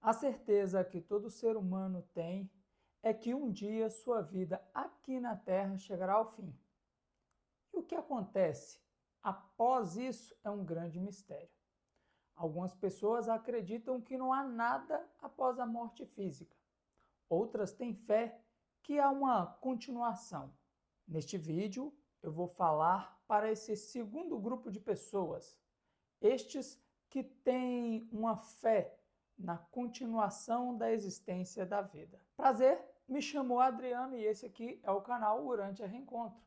A certeza que todo ser humano tem é que um dia sua vida aqui na Terra chegará ao fim. E o que acontece após isso é um grande mistério. Algumas pessoas acreditam que não há nada após a morte física. Outras têm fé que há uma continuação. Neste vídeo, eu vou falar para esse segundo grupo de pessoas, estes que têm uma fé na continuação da existência da vida. Prazer, me chamo Adriano e esse aqui é o canal Urântia Reencontro.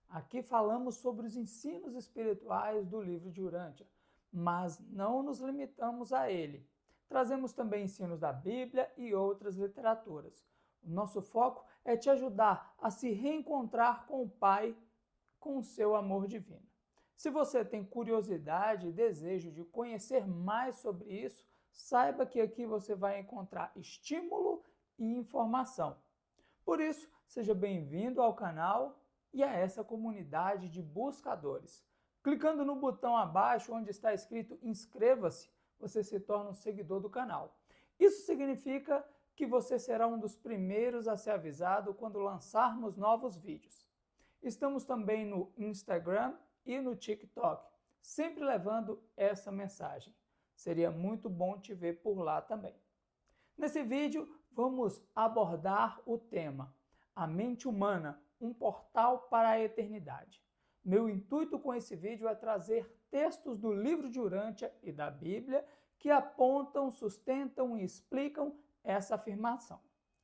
Aqui falamos sobre os ensinos espirituais do livro de Urântia, mas não nos limitamos a ele. Trazemos também ensinos da Bíblia e outras literaturas. O nosso foco é te ajudar a se reencontrar com o Pai, com o seu amor divino. Se você tem curiosidade e desejo de conhecer mais sobre isso, saiba que aqui você vai encontrar estímulo e informação. Por isso, seja bem-vindo ao canal e a essa comunidade de buscadores. Clicando no botão abaixo onde está escrito inscreva-se, você se torna um seguidor do canal. Isso significa que você será um dos primeiros a ser avisado quando lançarmos novos vídeos. Estamos também no Instagram e no TikTok, sempre levando essa mensagem. Seria muito bom te ver por lá também. Nesse vídeo, vamos abordar o tema A Mente Humana, um portal para a eternidade. Meu intuito com esse vídeo é trazer textos do livro de Urântia e da Bíblia que apontam, sustentam e explicam essa afirmação.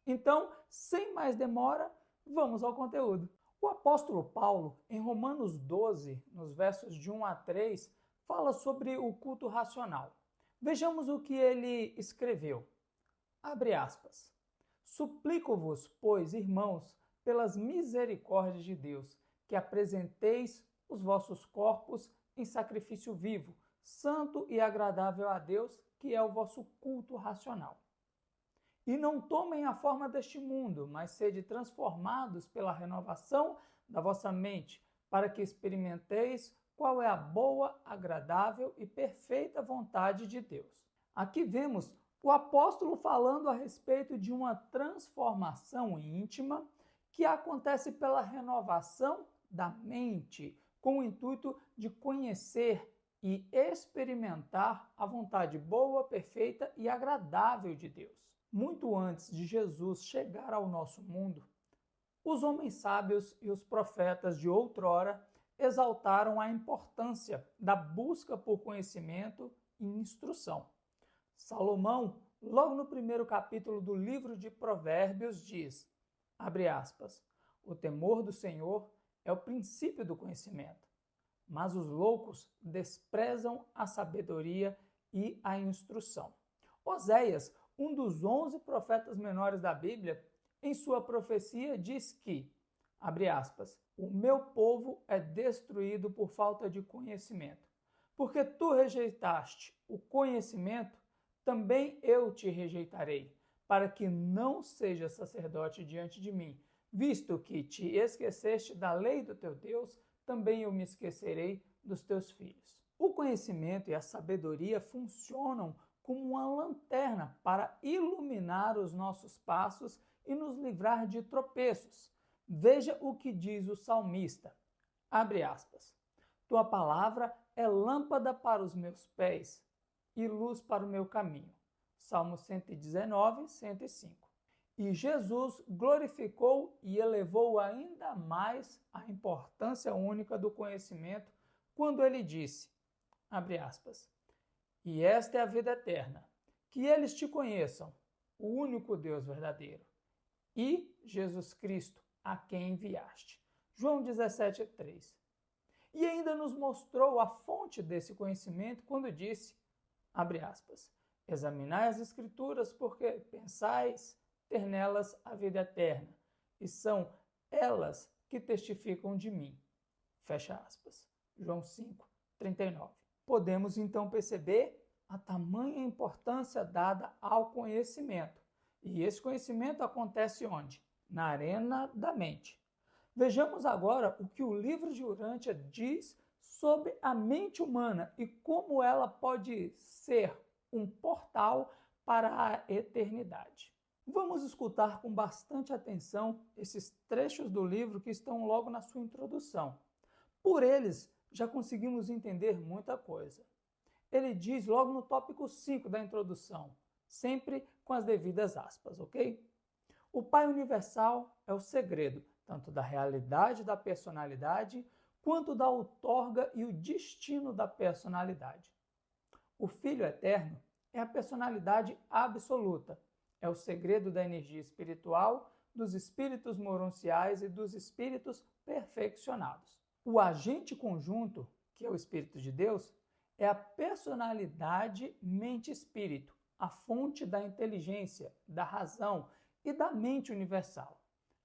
Então, sem mais demora, vamos ao conteúdo. O apóstolo Paulo, em Romanos 12, nos versos de 1 a 3, fala sobre o culto racional. Vejamos o que ele escreveu. Abre aspas. Suplico-vos, pois, irmãos, pelas misericórdias de Deus, que apresenteis os vossos corpos em sacrifício vivo, santo e agradável a Deus, que é o vosso culto racional. E não tomem a forma deste mundo, mas sede transformados pela renovação da vossa mente, para que experimenteis qual é a boa, agradável e perfeita vontade de Deus. Aqui vemos o apóstolo falando a respeito de uma transformação íntima que acontece pela renovação da mente, com o intuito de conhecer e experimentar a vontade boa, perfeita e agradável de Deus. Muito antes de Jesus chegar ao nosso mundo, os homens sábios e os profetas de outrora exaltaram a importância da busca por conhecimento e instrução. Salomão, logo no primeiro capítulo do livro de Provérbios, diz, abre aspas, o temor do Senhor é o princípio do conhecimento, mas os loucos desprezam a sabedoria e a instrução. Oséias, um dos 11 profetas menores da Bíblia, em sua profecia diz que, abre aspas, o meu povo é destruído por falta de conhecimento. Porque tu rejeitaste o conhecimento, também eu te rejeitarei, para que não sejas sacerdote diante de mim. Visto que te esqueceste da lei do teu Deus, também eu me esquecerei dos teus filhos. O conhecimento e a sabedoria funcionam como uma lanterna para iluminar os nossos passos e nos livrar de tropeços. Veja o que diz o salmista, abre aspas, tua palavra é lâmpada para os meus pés e luz para o meu caminho. Salmo 119, 105. E Jesus glorificou e elevou ainda mais a importância única do conhecimento quando ele disse, abre aspas, e esta é a vida eterna, que eles te conheçam, o único Deus verdadeiro, e Jesus Cristo, a quem enviaste. João 17, 3. E ainda nos mostrou a fonte desse conhecimento quando disse, abre aspas, examinai as Escrituras porque pensais ter nelas a vida eterna, e são elas que testificam de mim. Fecha aspas. João 5, 39. Podemos então perceber a tamanha importância dada ao conhecimento. E esse conhecimento acontece onde? Na arena da mente. Vejamos agora o que o livro de Urântia diz sobre a mente humana e como ela pode ser um portal para a eternidade. Vamos escutar com bastante atenção esses trechos do livro que estão logo na sua introdução. Por eles, já conseguimos entender muita coisa. Ele diz logo no tópico 5 da introdução, sempre com as devidas aspas, ok? O Pai Universal é o segredo, tanto da realidade da personalidade, quanto da outorga e o destino da personalidade. O Filho Eterno é a personalidade absoluta, é o segredo da energia espiritual, dos espíritos moronciais e dos espíritos perfeccionados. O agente conjunto, que é o Espírito de Deus, é a personalidade mente-espírito, a fonte da inteligência, da razão e da mente universal.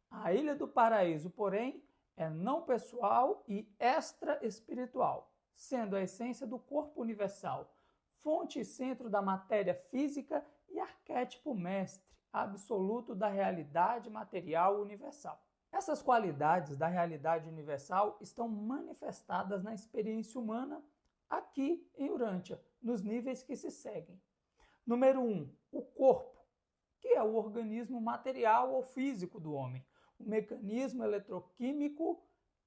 A Ilha do Paraíso, porém, é não pessoal e extra-espiritual, sendo a essência do corpo universal, fonte e centro da matéria física e arquétipo mestre, absoluto da realidade material universal. Essas qualidades da realidade universal estão manifestadas na experiência humana aqui em Urântia, nos níveis que se seguem. Número 1, o corpo, que é o organismo material ou físico do homem, o mecanismo eletroquímico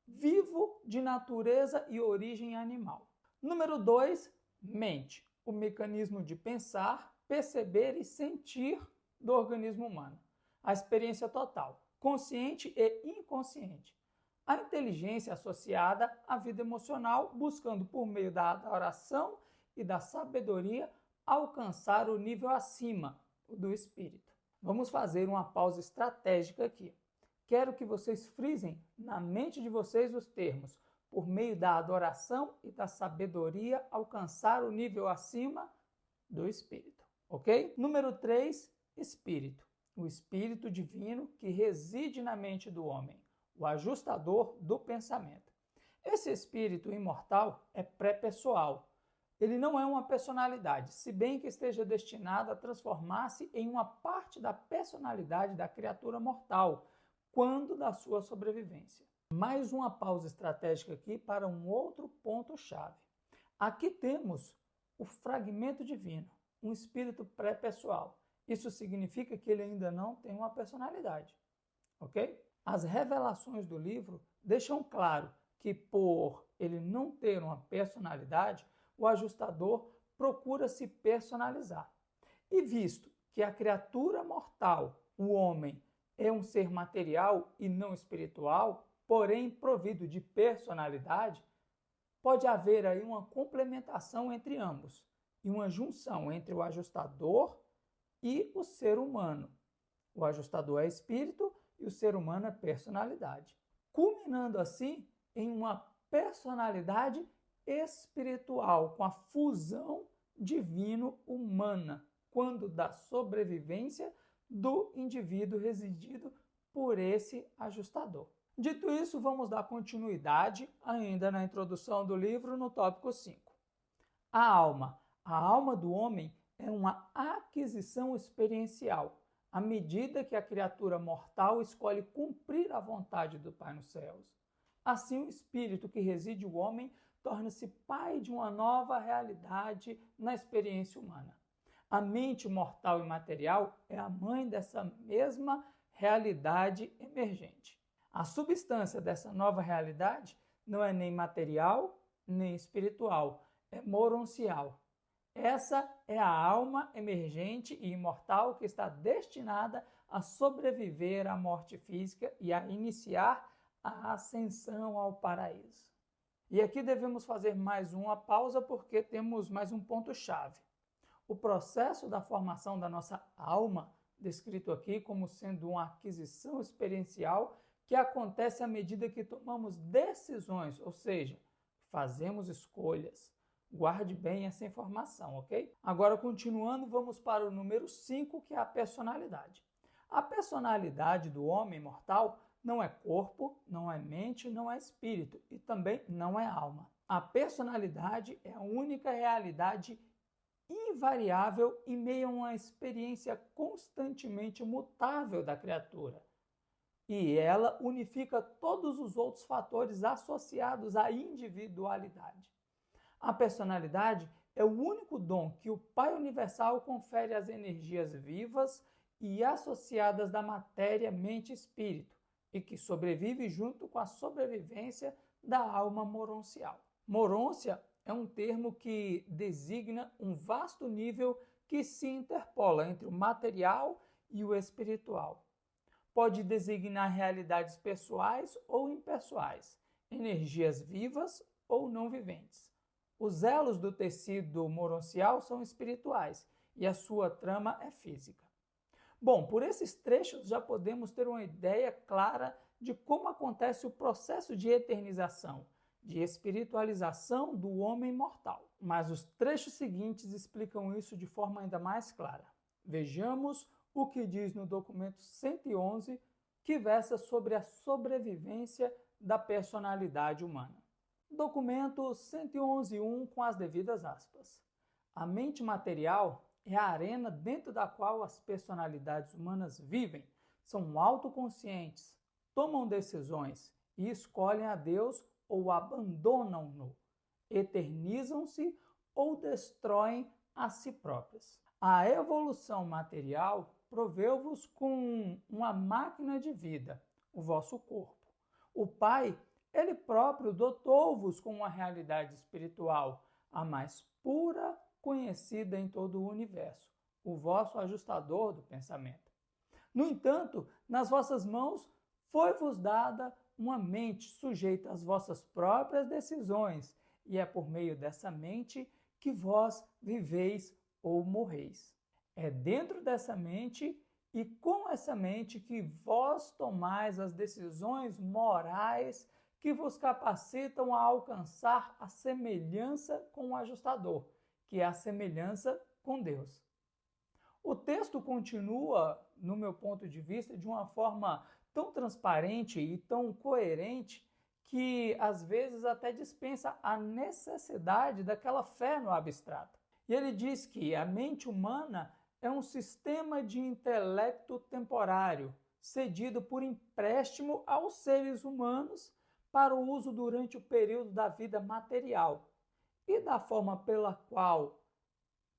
vivo de natureza e origem animal. Número 2, mente, o mecanismo de pensar, perceber e sentir do organismo humano. A experiência total, consciente e inconsciente. A inteligência associada à vida emocional, buscando por meio da adoração e da sabedoria alcançar o nível acima, o do espírito. Vamos fazer uma pausa estratégica aqui. Quero que vocês frisem na mente de vocês os termos por meio da adoração e da sabedoria alcançar o nível acima do espírito, ok? Número 3, espírito. O espírito divino que reside na mente do homem, o ajustador do pensamento. Esse espírito imortal é pré-pessoal. Ele não é uma personalidade, se bem que esteja destinado a transformar-se em uma parte da personalidade da criatura mortal, quando da sua sobrevivência. Mais uma pausa estratégica aqui para um outro ponto-chave. Aqui temos o fragmento divino, um espírito pré-pessoal. Isso significa que ele ainda não tem uma personalidade, ok? As revelações do livro deixam claro que, por ele não ter uma personalidade, o ajustador procura se personalizar. E visto que a criatura mortal, o homem, é um ser material e não espiritual, porém provido de personalidade, pode haver aí uma complementação entre ambos e uma junção entre o ajustador e o ser humano. O ajustador é espírito e o ser humano é personalidade, culminando assim em uma personalidade espiritual com a fusão divino-humana, quando da sobrevivência do indivíduo residido por esse ajustador. Dito isso, vamos dar continuidade ainda na introdução do livro no tópico 5. A alma do homem é uma aquisição experiencial, à medida que a criatura mortal escolhe cumprir a vontade do Pai nos céus. Assim, o espírito que reside o homem torna-se pai de uma nova realidade na experiência humana. A mente mortal e material é a mãe dessa mesma realidade emergente. A substância dessa nova realidade não é nem material, nem espiritual, é moroncial. Essa é a alma emergente e imortal que está destinada a sobreviver à morte física e a iniciar a ascensão ao paraíso. E aqui devemos fazer mais uma pausa porque temos mais um ponto-chave. O processo da formação da nossa alma, descrito aqui como sendo uma aquisição experiencial que acontece à medida que tomamos decisões, ou seja, fazemos escolhas. Guarde bem essa informação, ok? Agora, continuando, vamos para o número 5, que é a personalidade. A personalidade do homem mortal não é corpo, não é mente, não é espírito e também não é alma. A personalidade é a única realidade invariável em meio a uma experiência constantemente mutável da criatura. E ela unifica todos os outros fatores associados à individualidade. A personalidade é o único dom que o Pai Universal confere às energias vivas e associadas da matéria, mente e espírito, e que sobrevive junto com a sobrevivência da alma moroncial. Morôncia é um termo que designa um vasto nível que se interpola entre o material e o espiritual. Pode designar realidades pessoais ou impessoais, energias vivas ou não viventes. Os elos do tecido moroncial são espirituais e a sua trama é física. Bom, por esses trechos já podemos ter uma ideia clara de como acontece o processo de eternização, de espiritualização do homem mortal. Mas os trechos seguintes explicam isso de forma ainda mais clara. Vejamos o que diz no documento 111, que versa sobre a sobrevivência da personalidade humana. Documento 111.1 com as devidas aspas. A mente material é a arena dentro da qual as personalidades humanas vivem, são autoconscientes, tomam decisões e escolhem a Deus ou abandonam-no, eternizam-se ou destroem a si próprias. A evolução material proveu-vos com uma máquina de vida, o vosso corpo. O Pai, Ele próprio dotou-vos com uma realidade espiritual, a mais pura conhecida em todo o universo, o vosso ajustador do pensamento. No entanto, nas vossas mãos foi-vos dada uma mente sujeita às vossas próprias decisões, e é por meio dessa mente que vós viveis ou morreis. É dentro dessa mente e com essa mente que vós tomais as decisões morais que vos capacitam a alcançar a semelhança com o ajustador, que é a semelhança com Deus. O texto continua, no meu ponto de vista, de uma forma tão transparente e tão coerente que, às vezes, até dispensa a necessidade daquela fé no abstrato. E ele diz que a mente humana é um sistema de intelecto temporário, cedido por empréstimo aos seres humanos para o uso durante o período da vida material. E da forma pela qual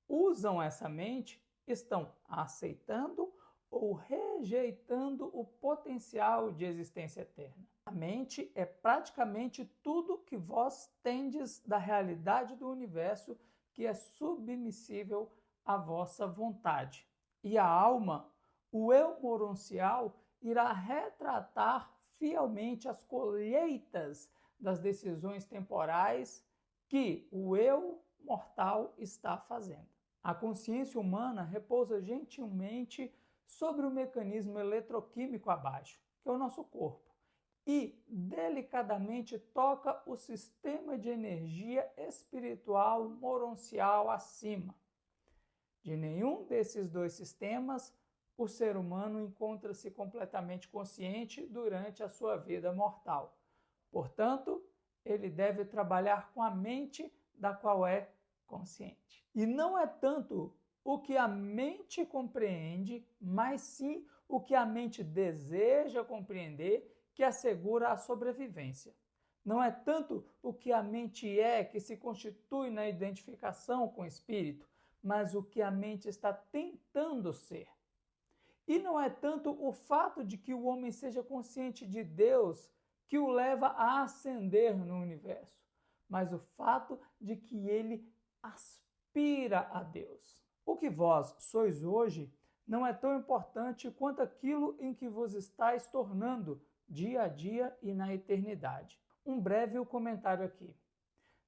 usam essa mente, estão aceitando ou rejeitando o potencial de existência eterna. A mente é praticamente tudo que vós tendes da realidade do universo que é submissível à vossa vontade. E a alma, o eu moroncial, irá retratar fielmente as colheitas das decisões temporais que o eu mortal está fazendo. A consciência humana repousa gentilmente sobre o mecanismo eletroquímico abaixo, que é o nosso corpo, e delicadamente toca o sistema de energia espiritual moroncial acima. De nenhum desses dois sistemas o ser humano encontra-se completamente consciente durante a sua vida mortal. Portanto, ele deve trabalhar com a mente da qual é consciente. E não é tanto o que a mente compreende, mas sim o que a mente deseja compreender que assegura a sobrevivência. Não é tanto o que a mente é que se constitui na identificação com o espírito, mas o que a mente está tentando ser. E não é tanto o fato de que o homem seja consciente de Deus que o leva a ascender no universo, mas o fato de que ele aspira a Deus. O que vós sois hoje não é tão importante quanto aquilo em que vos estáis tornando dia a dia e na eternidade. Um breve comentário aqui.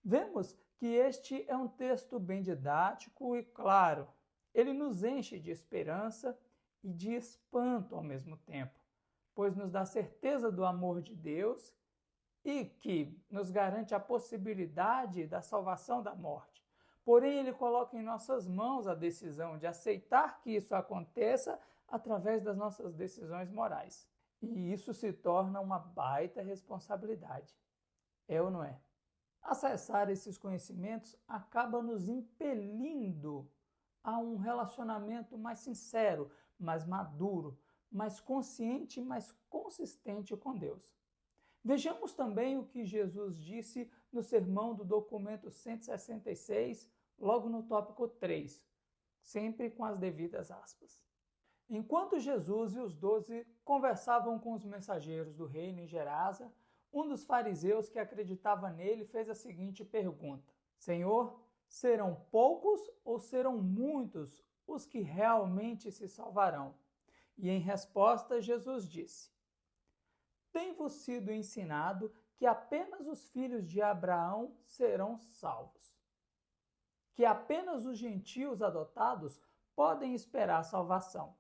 Vemos que este é um texto bem didático e claro. Ele nos enche de esperança e de espanto ao mesmo tempo, pois nos dá certeza do amor de Deus e que nos garante a possibilidade da salvação da morte. Porém, ele coloca em nossas mãos a decisão de aceitar que isso aconteça através das nossas decisões morais. E isso se torna uma baita responsabilidade. É ou não é? Acessar esses conhecimentos acaba nos impelindo a um relacionamento mais sincero, mais maduro, mais consciente e mais consistente com Deus. Vejamos também o que Jesus disse no sermão do documento 166, logo no tópico 3, sempre com as devidas aspas. Enquanto Jesus e os 12 conversavam com os mensageiros do reino em Gerasa, um dos fariseus que acreditava nele fez a seguinte pergunta: Senhor, serão poucos ou serão muitos os que realmente se salvarão? E em resposta, Jesus disse: Tem-vos sido ensinado que apenas os filhos de Abraão serão salvos, que apenas os gentios adotados podem esperar salvação,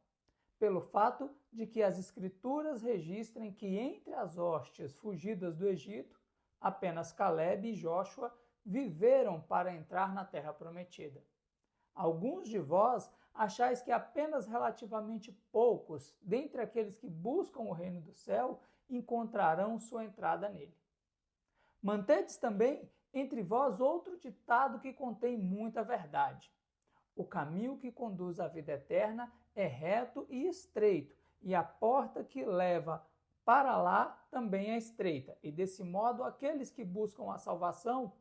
pelo fato de que as Escrituras registrem que entre as hóstias fugidas do Egito, apenas Caleb e Jóshua viveram para entrar na terra prometida. Alguns de vós achais que apenas relativamente poucos, dentre aqueles que buscam o reino do céu, encontrarão sua entrada nele. Mantedes também entre vós outro ditado que contém muita verdade. O caminho que conduz à vida eterna é reto e estreito, e a porta que leva para lá também é estreita, e desse modo aqueles que buscam a salvação,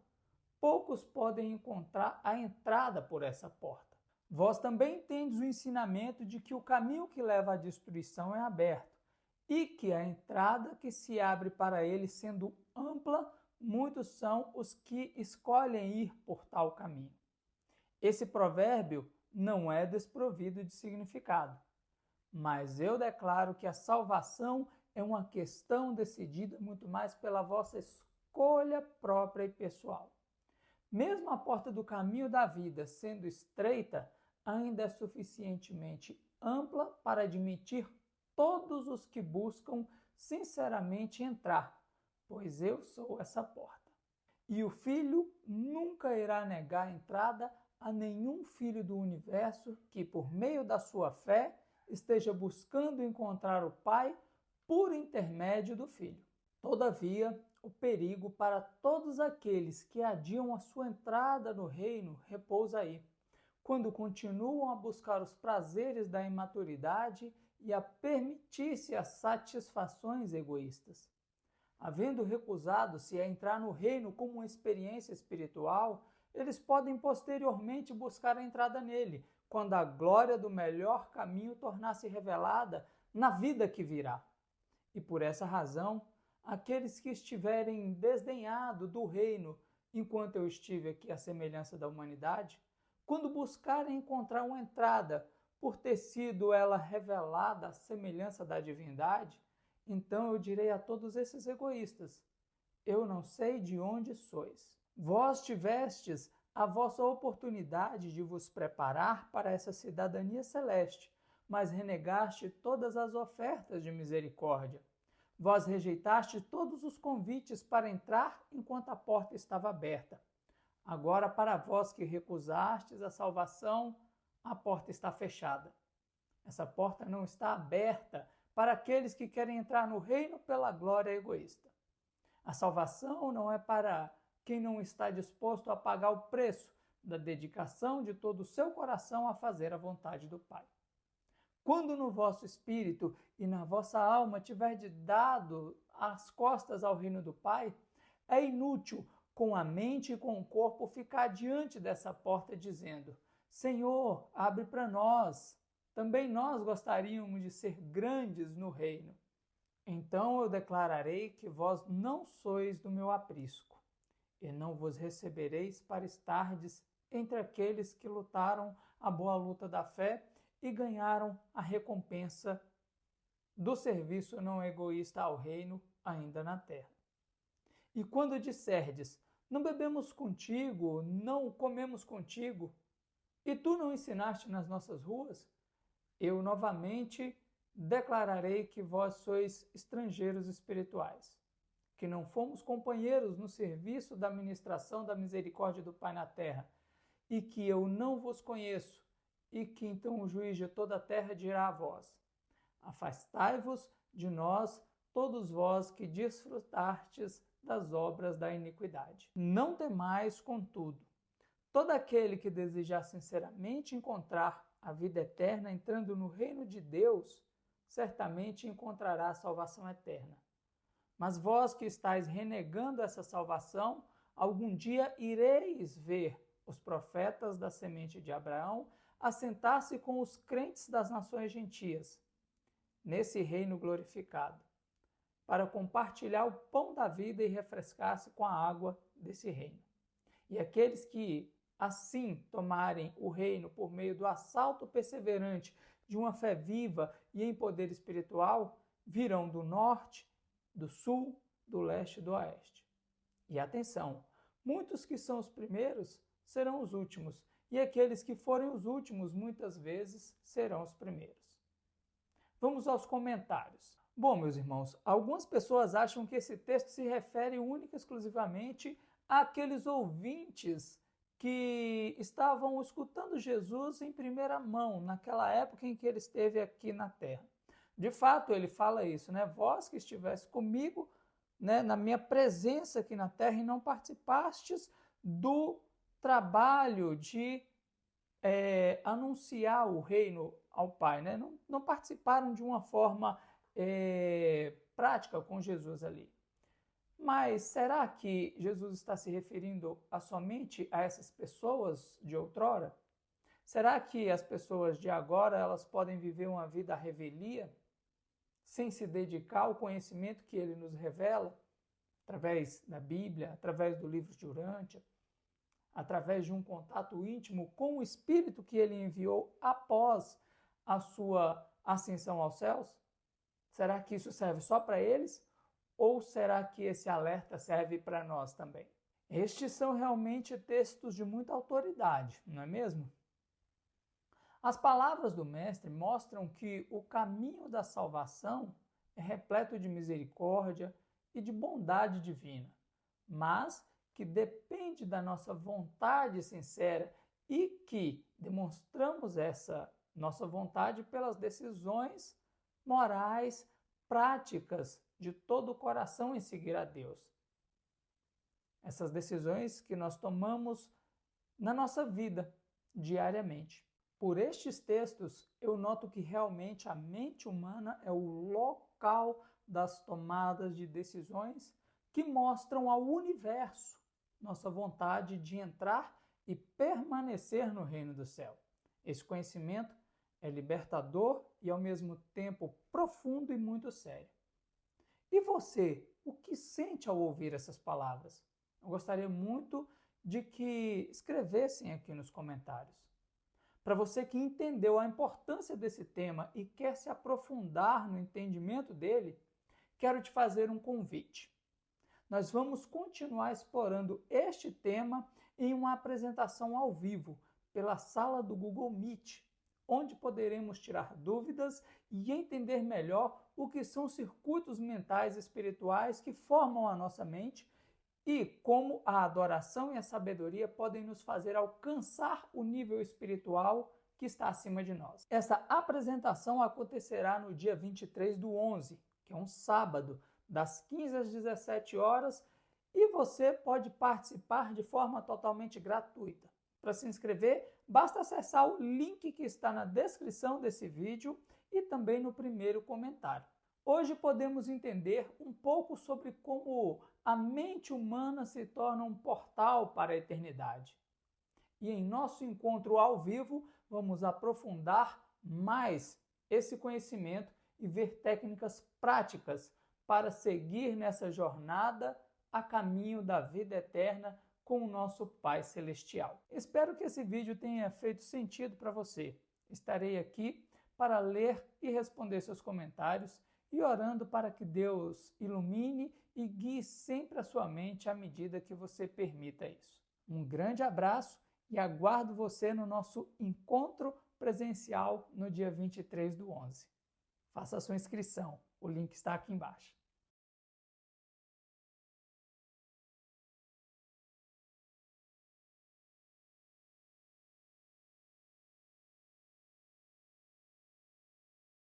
poucos podem encontrar a entrada por essa porta. Vós também tendes o ensinamento de que o caminho que leva à destruição é aberto, e que a entrada que se abre para ele sendo ampla, muitos são os que escolhem ir por tal caminho. Esse provérbio não é desprovido de significado, mas eu declaro que a salvação é uma questão decidida muito mais pela vossa escolha própria e pessoal. Mesmo a porta do caminho da vida sendo estreita, ainda é suficientemente ampla para admitir todos os que buscam sinceramente entrar, pois eu sou essa porta. E o Filho nunca irá negar a entrada a nenhum filho do universo que, por meio da sua fé, esteja buscando encontrar o Pai por intermédio do Filho. Todavia, o perigo para todos aqueles que adiam a sua entrada no reino repousa aí, quando continuam a buscar os prazeres da imaturidade e a permitir-se as satisfações egoístas. Havendo recusado-se a entrar no reino como uma experiência espiritual, eles podem posteriormente buscar a entrada nele, quando a glória do melhor caminho tornar-se revelada na vida que virá. E por essa razão, aqueles que estiverem desdenhado do reino, enquanto eu estive aqui à semelhança da humanidade, quando buscarem encontrar uma entrada, por ter sido ela revelada à semelhança da divindade, então eu direi a todos esses egoístas: eu não sei de onde sois. Vós tivestes a vossa oportunidade de vos preparar para essa cidadania celeste, mas renegaste todas as ofertas de misericórdia. Vós rejeitaste todos os convites para entrar enquanto a porta estava aberta. Agora, para vós que recusastes a salvação, a porta está fechada. Essa porta não está aberta para aqueles que querem entrar no reino pela glória egoísta. A salvação não é para quem não está disposto a pagar o preço da dedicação de todo o seu coração a fazer a vontade do Pai. Quando no vosso espírito e na vossa alma tiverdes dado as costas ao reino do Pai, é inútil com a mente e com o corpo ficar diante dessa porta dizendo: Senhor, abre para nós. Também nós gostaríamos de ser grandes no reino. Então eu declararei que vós não sois do meu aprisco, e não vos recebereis para estardes entre aqueles que lutaram a boa luta da fé e ganharam a recompensa do serviço não egoísta ao reino ainda na terra. E quando disserdes: não bebemos contigo, não comemos contigo, e tu não ensinaste nas nossas ruas, eu novamente declararei que vós sois estrangeiros espirituais, que não fomos companheiros no serviço da ministração da misericórdia do Pai na terra, e que eu não vos conheço, e que então o juiz de toda a terra dirá a vós: afastai-vos de nós, todos vós que desfrutastes das obras da iniquidade. Não temais, contudo, todo aquele que desejar sinceramente encontrar a vida eterna entrando no reino de Deus, certamente encontrará a salvação eterna. Mas vós que estáis renegando essa salvação, algum dia ireis ver os profetas da semente de Abraão, assentar-se com os crentes das nações gentias, nesse reino glorificado, para compartilhar o pão da vida e refrescar-se com a água desse reino. E aqueles que assim tomarem o reino por meio do assalto perseverante de uma fé viva e em poder espiritual, virão do norte, do sul, do leste e do oeste. E atenção, muitos que são os primeiros serão os últimos, e aqueles que forem os últimos muitas vezes serão os primeiros. Vamos aos comentários. Bom, meus irmãos, algumas pessoas acham que esse texto se refere única e exclusivamente àqueles ouvintes que estavam escutando Jesus em primeira mão, naquela época em que ele esteve aqui na terra. De fato, ele fala isso, né? Vós que estivesse comigo, né, na minha presença aqui na terra e não participastes do trabalho de anunciar o reino ao Pai, né? Não participaram de uma forma prática com Jesus ali. Mas será que Jesus está se referindo somente a essas pessoas de outrora? Será que as pessoas de agora elas podem viver uma vida à revelia, sem se dedicar ao conhecimento que ele nos revela, através da Bíblia, através do livro de Urântia, através de um contato íntimo com o Espírito que ele enviou após a sua ascensão aos céus? Será que isso serve só para eles? Ou será que esse alerta serve para nós também? Estes são realmente textos de muita autoridade, não é mesmo? As palavras do Mestre mostram que o caminho da salvação é repleto de misericórdia e de bondade divina, mas que depende da nossa vontade sincera e que demonstramos essa nossa vontade pelas decisões morais, práticas de todo o coração em seguir a Deus. Essas decisões que nós tomamos na nossa vida diariamente. Por estes textos, eu noto que realmente a mente humana é o local das tomadas de decisões que mostram ao universo nossa vontade de entrar e permanecer no reino do céu. Esse conhecimento é libertador e, ao mesmo tempo, profundo e muito sério. E você, o que sente ao ouvir essas palavras? Eu gostaria muito de que escrevessem aqui nos comentários. Para você que entendeu a importância desse tema e quer se aprofundar no entendimento dele, quero te fazer um convite. Nós vamos continuar explorando este tema em uma apresentação ao vivo pela sala do Google Meet, onde poderemos tirar dúvidas e entender melhor o que são circuitos mentais espirituais que formam a nossa mente e como a adoração e a sabedoria podem nos fazer alcançar o nível espiritual que está acima de nós. Essa apresentação acontecerá no dia 23/11, que é um sábado, das 15 às 17 horas, e você pode participar de forma totalmente gratuita. Para se inscrever, basta acessar o link que está na descrição desse vídeo e também no primeiro comentário. Hoje podemos entender um pouco sobre como a mente humana se torna um portal para a eternidade. E em nosso encontro ao vivo, vamos aprofundar mais esse conhecimento e ver técnicas práticas para seguir nessa jornada a caminho da vida eterna com o nosso Pai Celestial. Espero que esse vídeo tenha feito sentido para você. Estarei aqui para ler e responder seus comentários e orando para que Deus ilumine e guie sempre a sua mente à medida que você permita isso. Um grande abraço e aguardo você no nosso encontro presencial no dia 23/11. Faça a sua inscrição, o link está aqui embaixo.